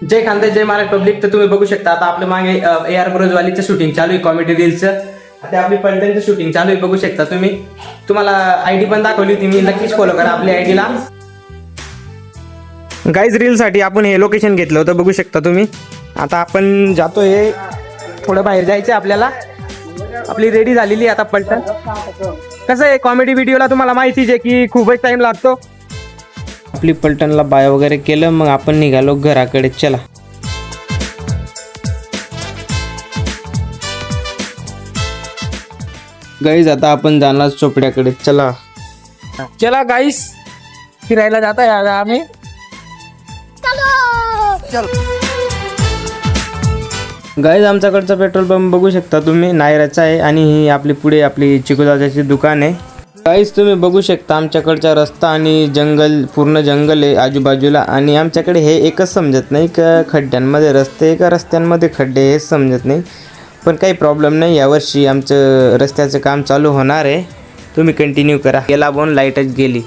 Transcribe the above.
जय खानदेश जय Maharaj public. तर तुम्ही बघू शकता आता आपल्या मागे AR ब्रोजवालीचं शूटिंग चालू आहे, कॉमेडी रील्सचं. आता आपली पलटनचं शूटिंग चालू आहे, बघू शकता तुम्ही. तुम्हाला आयडी पण दाखवली होती मी, नक्कीच फॉलो करा आपल्या आयडीला. गाईज रीलसाठी आपण हे लोकेशन घेतलं होतं, बघू शकता तुम्ही. आता आपण जातोय, थोडं बाहेर जायचं आपल्याला. आपली रेडी झालेली आता पलटन. कसं आहे कॉमेडी व्हिडिओला तुम्हाला माहितीच आहे की खूपच टाइम लागतो. आपली पलटनला बाय वगैरे केलं, मग आपण निघालो घराकडे. चला गाईज आता आपण जाणार चोपड्याकडे. चला चला गाईस, फिरायला जात आहे आता आम्ही. गाईज आमच्याकडचा पेट्रोल पंप बघू शकता तुम्ही, नायराचा आहे. आणि ही आपली पुढे आपली चिकूदादाची दुकान आहे. गाईज तुम्ही बघू शकता आमच्याकडचा रस्ता आणि जंगल, पूर्ण जंगल आहे आजूबाजूला. आणि आमच्याकडे हे एकच समजत नाही का खड्ड्यांमध्ये रस्ते का रस्त्यांमध्ये खड्डे, हेच समजत नाही. पण काही प्रॉब्लेम नाही, यावर्षी आमचं रस्त्याचं काम चालू होणार आहे. तुम्ही कंटिन्यू करा. गेला बोन लाईटच गेली.